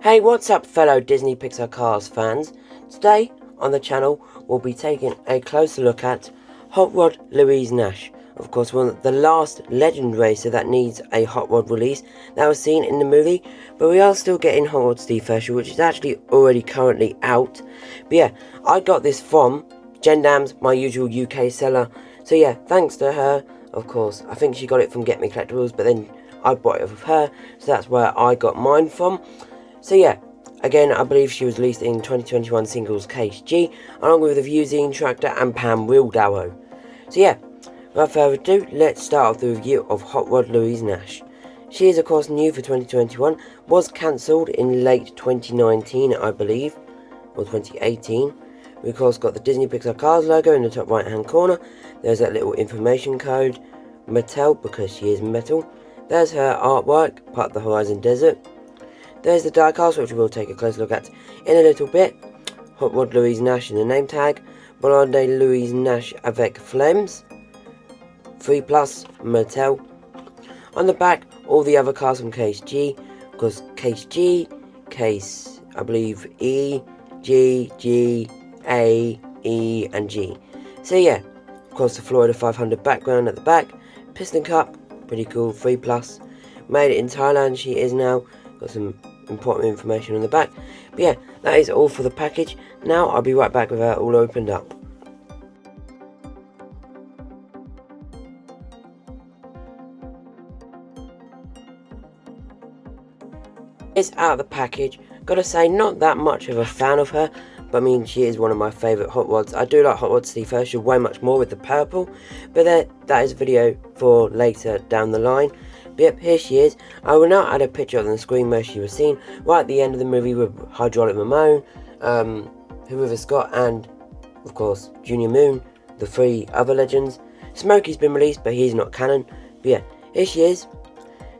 Hey, what's up fellow Disney Pixar Cars fans? Today on the channel we'll be taking a closer look at Hot Rod Louise Nash. Of course, the last legend racer that needs a Hot Rod release that was seen in the movie, but we are still getting Hot Rod Steve Fershall, which is actually already currently out. But yeah, I got this from Gendams, my usual UK seller. So yeah, thanks to her, of course. I think she got it from Get Me Collectibles, but then I bought it off of her, so that's where I got mine from. So yeah, again, I believe she was released in 2021 singles Case G, along with the View Zeen Tractor and Pam Wheelbarrow. So yeah, without further ado, let's start off the review of Hot Rod Louise Nash. She is of course new for 2021, was cancelled in late 2019 I believe, or 2018. We of course got the Disney Pixar Cars logo in the top right hand corner. There's that little information code, Mattel, because she is metal. There's her artwork, part of the Horizon Desert. There's the diecast, which we will take a close look at in a little bit. Hot Rod Louise Nash in the name tag. Blonde Louise Nash avec Flames. 3 Plus Mattel. On the back, all the other cars from Case G. Of course, Case G, Case, I believe, E, G, G, A, E, and G. So yeah, of course the Florida 500 background at the back. Piston Cup, pretty cool, 3 Plus. Made it in Thailand, she is now. Got some important information on the back. But yeah, that is all for the package. Now I'll be right back with her all opened up. It's out of the package. Gotta say, not that much of a fan of her, but I mean, she is one of my favourite Hot Rods. I do like Hot Rod Steve Fershall way much more with the purple, but that is a video for later down the line. But yep, here she is. I will now add a picture on the screen where she was seen right at the end of the movie with Hydraulic Ramon, Whoever Scott, and of course Junior Moon, the 3 other legends. Smokey's been released, but he's not canon. But yeah, here she is.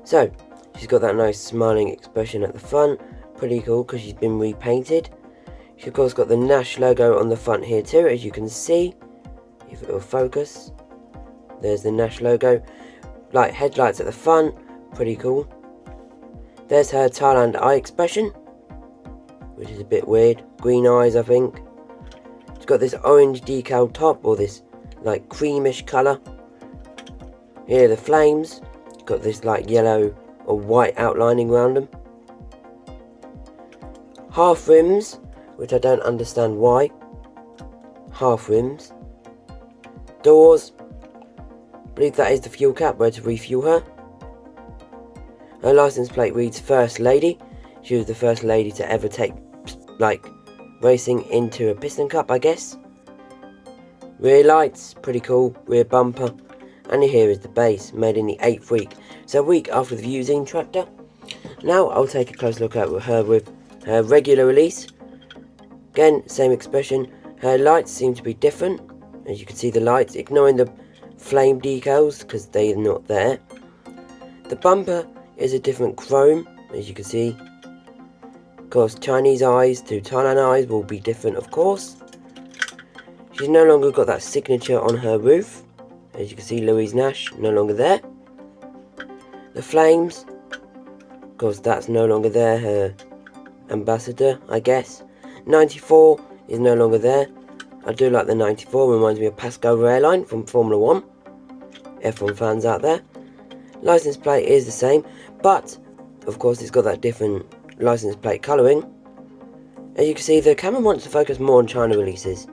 So she's got that nice smiling expression at the front, pretty cool because she's been repainted. She's of course got the Nash logo on the front here too, as you can see, if it will focus. There's the Nash logo. Like headlights at the front, pretty cool. There's her Thailand eye expression, which is a bit weird. Green eyes, I think. She's got this orange decal top, or this like creamish colour. Here are the flames. Got this like yellow or white outlining around them. Half rims, which I don't understand why. Half rims. Doors. I believe that is the fuel cap, where to refuel her. Her license plate reads First Lady. She was the first lady to ever take, like, racing into a Piston Cup, I guess. Rear lights, pretty cool. Rear bumper. And here is the base, made in the 8th week. So a week after the View Zeen Tractor. Now I'll take a close look at her with her regular release. Again, same expression. Her lights seem to be different. As you can see the lights, ignoring the flame decals because they are not there. The bumper is a different chrome, as you can see. Of course, Chinese eyes to Thailand eyes will be different, of course. She's no longer got that signature on her roof. As you can see, Louise Nash no longer there. The flames, of course, that's no longer there. Her ambassador, I guess. 94 is no longer there. I do like the 94, reminds me of Pascal Airline from Formula 1. F1 fans out there. License plate is the same, but of course it's got that different license plate colouring. As you can see, the camera wants to focus more on China releases.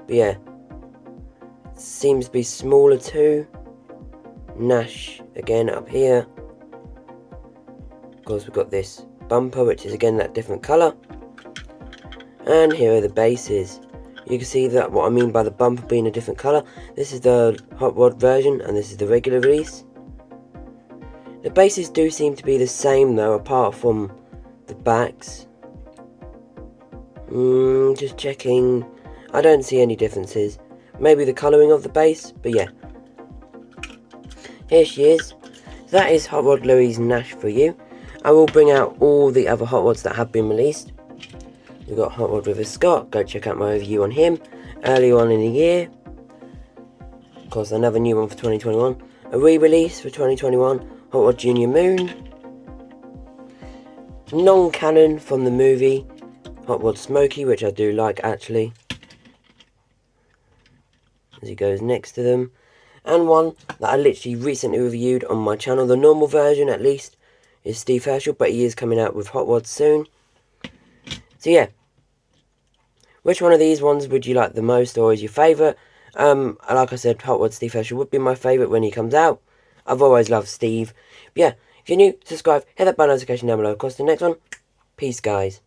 But yeah, seems to be smaller too. Nash again up here. Of course we've got this bumper, which is again that different colour. And here are the bases. You can see that what I mean by the bumper being a different colour. This is the Hot Rod version and this is the regular release. The bases do seem to be the same though, apart from the backs. Just checking. I don't see any differences. Maybe the colouring of the base, but yeah. Here she is. That is Hot Rod Louise Nash for you. I will bring out all the other Hot Rods that have been released. We've got Hot Rod River Scott, go check out my review on him earlier on in the year. Of course, another new one for 2021. A re-release for 2021, Hot Rod Junior Moon. non-canon from the movie Hot Rod Smokey, which I do like actually, as he goes next to them, and one that I literally recently reviewed on my channel, the normal version at least, is Steve Herschel, but he is coming out with Hot Rods soon. So yeah, which one of these ones would you like the most, or is your favourite? Like I said, Hot Rod Steve Herschel would be my favourite when he comes out. I've always loved Steve. But yeah, if you're new, subscribe, hit that bell notification down below. Of course, the next one, peace guys.